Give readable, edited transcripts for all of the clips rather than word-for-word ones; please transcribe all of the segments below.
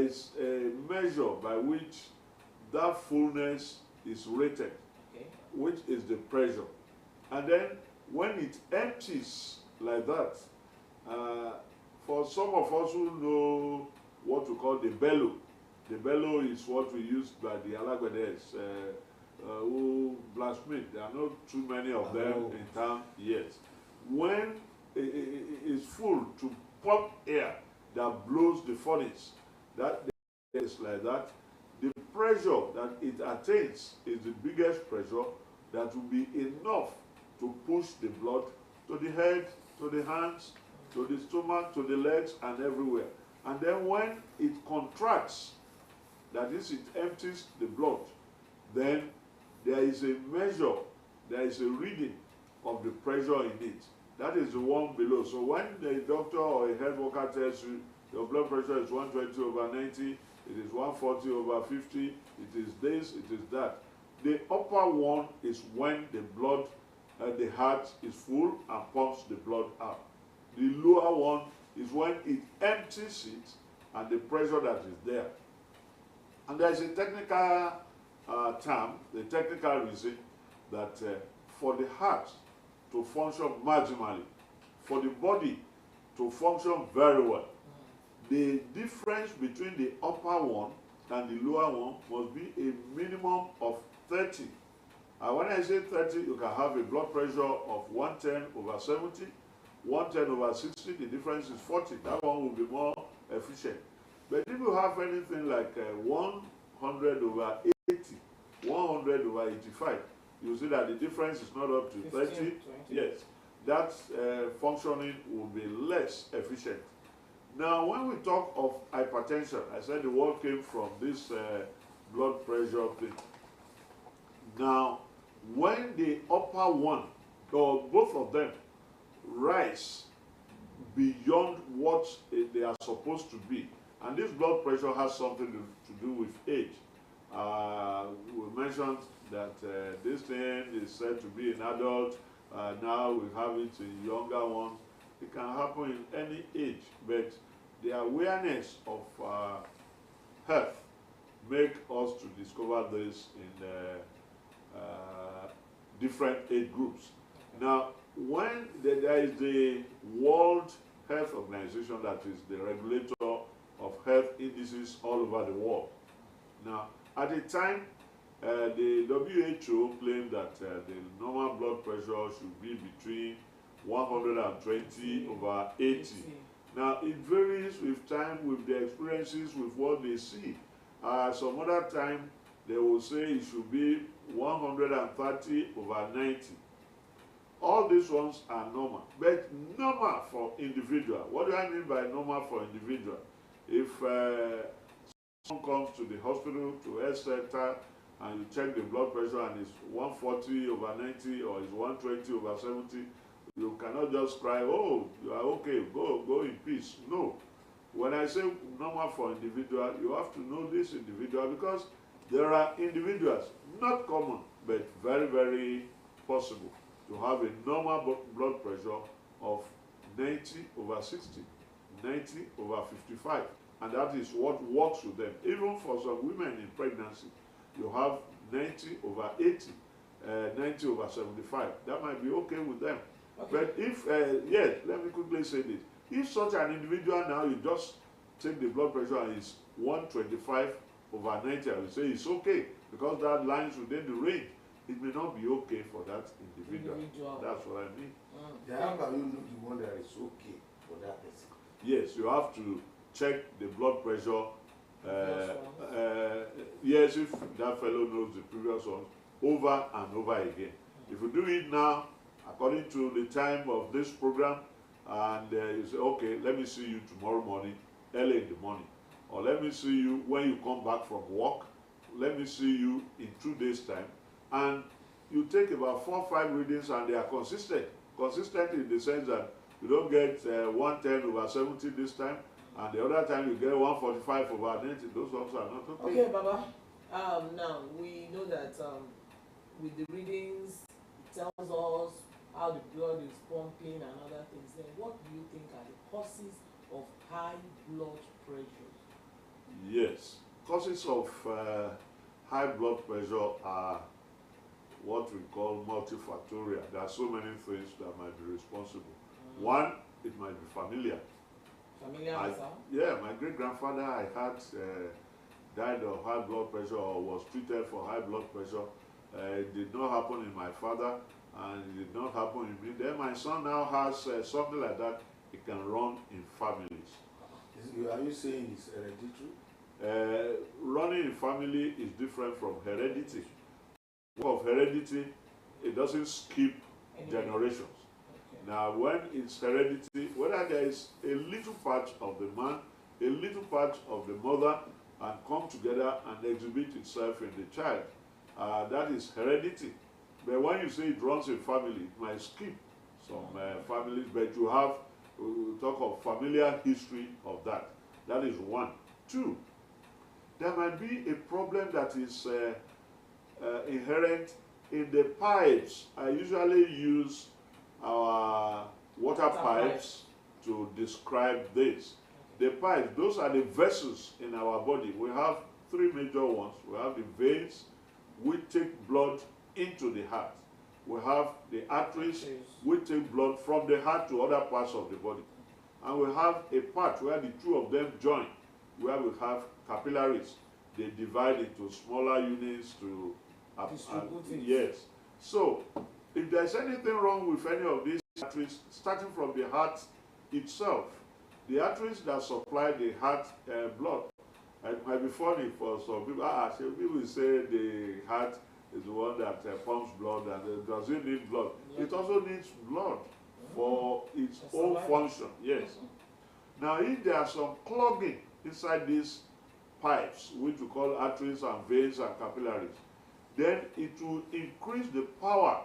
is a measure by which that fullness is rated, which is the pressure. And then when it empties like that, for some of us who know what we call the bellow is what we use by the Alagbedes who blacksmith. There are not too many of them in town yet. When it is full to pump air that blows the furnace, that is like that, the pressure that it attains is the biggest pressure that will be enough to push the blood to the head, to the hands, to the stomach, to the legs, and everywhere. And then when it contracts, that is, it empties the blood, then there is a measure, there is a reading of the pressure in it. That is the one below. So when the doctor or a health worker tells you your blood pressure is 120/90, it is 140/50, it is this, it is that. The upper one is when the blood, the heart is full and pumps the blood out. The lower one is when it empties it and the pressure that is there. And there is a technical term, the technical reason that for the heart to function marginally, for the body to function very well, the difference between the upper one and the lower one must be a minimum of 30. When I say 30, you can have a blood pressure of 110/70, 110/60, the difference is 40. That one will be more efficient. But if you have anything like 100/80, 100/85, you see that the difference is not up to 30. 20. Yes, that functioning will be less efficient. Now, when we talk of hypertension, I said the word came from this blood pressure thing. Now, when the upper one, or both of them, rise beyond what they are supposed to be, and this blood pressure has something to do with age. We mentioned that this thing is said to be in adult. Now we have it in younger ones. It can happen in any age, but the awareness of health make us to discover this in different age groups. Now, when there is the World Health Organization, that is the regulator of health indices all over the world. Now, at the time, the WHO claimed that the normal blood pressure should be between 120/80. Now, it varies with time, with the experiences, with what they see. Some other time, they will say it should be 130/90. All these ones are normal, but normal for individual. What do I mean by normal for individual? If someone comes to the hospital, to health center, and you check the blood pressure and it's 140/90 or it's 120/70, you cannot just cry, oh, you are okay, go in peace. No. When I say normal for individual, you have to know this individual, because there are individuals, not common, but very, very possible, to have a normal blood pressure of 90/60, 90/55, and that is what works with them. Even for some women in pregnancy, you have 90/80, 90/75. That might be okay with them. Okay. But if, yes, let me quickly say this. If such an individual now, you just take the blood pressure and it's 125/90, I will say it's okay, because that lies within the range. It may not be okay for that individual. That's what I mean. How can you know the one that is okay for that person? Yes, you have to check the blood pressure. Yes, if that fellow knows the previous one, over and over again. If you do it now, according to the time of this program, and you say, okay, let me see you tomorrow morning, early in the morning, or let me see you when you come back from work, let me see you in 2 days' time, and you take about 4 or 5 readings and they are consistent. Consistent in the sense that you don't get 110/70 this time, and the other time you get 145/90. Those ones are not okay. Okay, Baba. Now we know that with the readings, it tells us how the blood is pumping and other things. Then what do you think are the causes of high blood pressure? Yes. Causes of high blood pressure are what we call multifactorial. There are so many things that might be responsible. One, it might be familiar. Familiar, sir? Yeah, my great-grandfather I had died of high blood pressure or was treated for high blood pressure. It did not happen in my father and it did not happen in me. Then my son now has something like that. It can run in families. Are you saying it's hereditary? Running in family is different from heredity. Of heredity, it doesn't skip generations. Okay. Now, when it's heredity, whether there is a little part of the man, a little part of the mother, and come together and exhibit itself in the child, that is heredity. But when you say it runs in family, it might skip some families, but you have, we talk of familiar history of that. That is one. Two, there might be a problem that is inherent in the pipes. I usually use our water pipes to describe this. The pipes, those are the vessels in our body. We have three major ones. We have the veins, which take blood into the heart. We have the arteries, which take blood from the heart to other parts of the body. And we have a part where the two of them join, where we have capillaries. They divide into smaller units to yes. So, if there's anything wrong with any of these arteries, starting from the heart itself, the arteries that supply the heart blood, it might be funny for some people. Some people say the heart is the one that pumps blood and does it need blood? Yeah. It also needs blood for its own function. Yes. Now, if there are some clogging inside these pipes, which we call arteries and veins and capillaries, then it will increase the power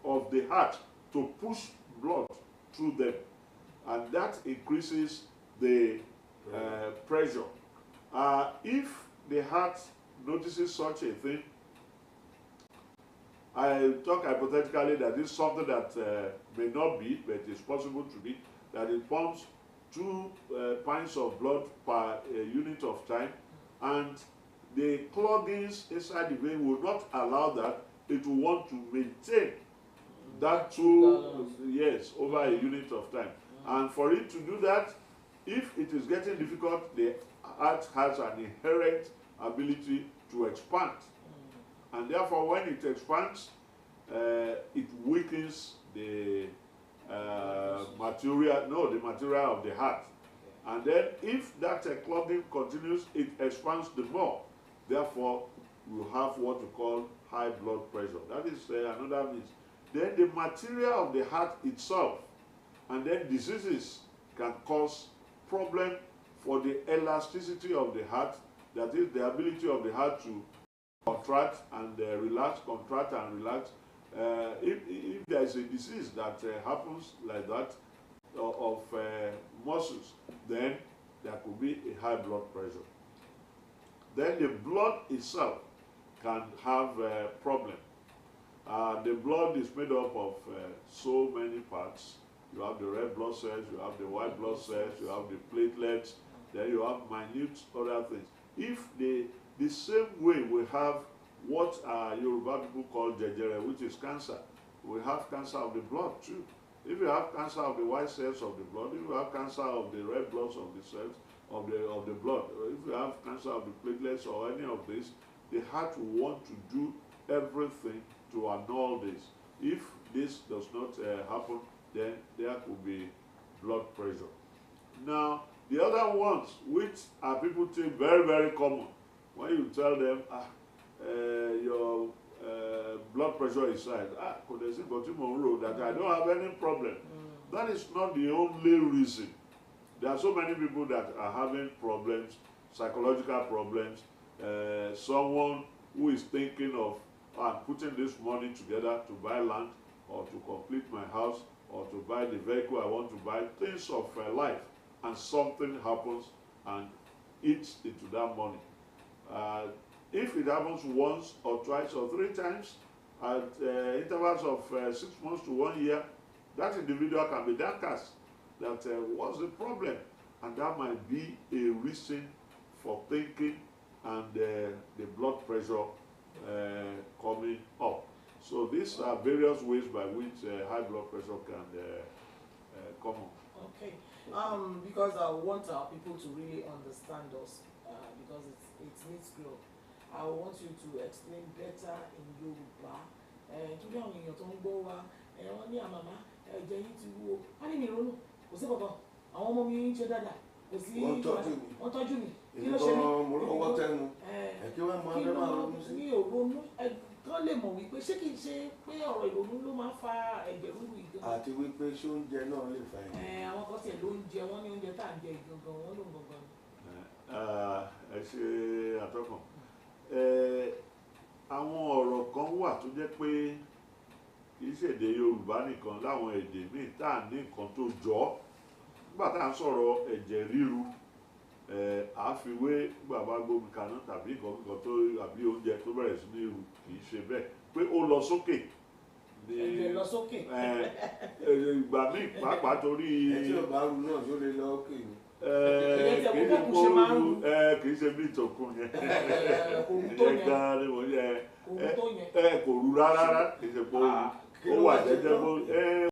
of the heart to push blood through them. And that increases the pressure. If the heart notices such a thing, I talk hypothetically that this is something that may not be, but it's possible to be, that it pumps 2 pints of blood per unit of time, and the cloggings inside the vein will not allow that. It will want to maintain that 2 yes over a unit of time. And for it to do that, if it is getting difficult, the heart has an inherent ability to expand. And therefore, when it expands, it weakens the material of the heart. And then if that clogging continues, it expands the more. Therefore, you have what we call high blood pressure. That is another means. Then the material of the heart itself, and then diseases can cause problem for the elasticity of the heart, that is the ability of the heart to contract and relax, contract and relax. If there is a disease that happens like that of muscles, then there could be a high blood pressure. Then the blood itself can have a problem. The blood is made up of so many parts. You have the red blood cells, you have the white blood cells, you have the platelets, then you have minute other things. If the same way we have what Yoruba people call jejere, which is cancer, we have cancer of the blood too. If you have cancer of the white cells of the blood, if you have cancer of the red bloods of the cells of the blood, or if you have cancer of the platelets or any of this, the heart will want to do everything to annul this. If this does not happen, then there could be blood pressure. Now, the other ones, which are people think very, very common, when you tell them, your blood pressure is high, that I don't have any problem. That is not the only reason. There are so many people that are having problems, psychological problems. Someone who is thinking of putting this money together to buy land or to complete my house or to buy the vehicle I want to buy, things of life, and something happens and eats into that money. If it happens once or twice or 3 times at intervals of 6 months to 1 year, that individual can be downcast. That what's the problem? And that might be a reason for thinking and the blood pressure coming up. So these are various ways by which high blood pressure can come on. Okay. Because I want our people to really understand us, because it needs growth. I want you to explain better in Yoruba. Today àwọn èèyàn tó ń gbọ́ wa, wọ́n ní àmàmá ẹ̀jẹ̀ yìí ti wúwo. Wọ́n ní mi ronú, kò sí kankan. Àwọn ọmọ mi ń ṣe dáadáa. Kò sí wọ́n tọ́jú mi. Kí ló ṣe mí? Mo lọ́wọ́ tẹnu. Kí wọ́n máa fẹ́ máa ronú sí. Mi ò ronú. Kán lè mọ̀ wípé ṣé kìí ṣe pé ọ̀rọ̀ ìrònú ló máa ń fa ẹ̀jẹ̀ ríru ìgan. Àti wípé ṣé oúnjẹ náà lè fa ẹ̀jẹ̀. Àwọn kan tiẹ̀ ló ń jẹ, wọ́n ní oúnjẹ tá à ń jẹ ìgangan, wọ́n ló ń gangan ni. Ẹ ṣe àtọkùn. Àwọn ọ̀rọ̀ kan wà tó jẹ́ pé kì í ṣèdè Yorùbá nìkan, láwọn èdè míì tá à ní nǹkan tó jọ ọ́. Nígbà tá à ń sọ̀rọ̀ ẹ̀jẹ̀ ríru, àfiwé bàbá gbómi kaná tàbí nǹkan tó àbí oúnjẹ tó bẹ̀rẹ̀ sí ní ru, kì í ṣe bẹ́ẹ̀ pé ó lọ sókè. Ẹ̀jẹ̀ lọ sókè. Ìgbà míì pàápàá torí. Ẹ̀jẹ̀ ọ̀bá ru náà yóò lè lọ òkè ni. Kì í ṣe bí ìtòkùn yẹn. Ìyẹn gan-an ni mo yẹ. Kò rú rárá, kì í ṣe pé ó wà jẹ́jẹ́ bó.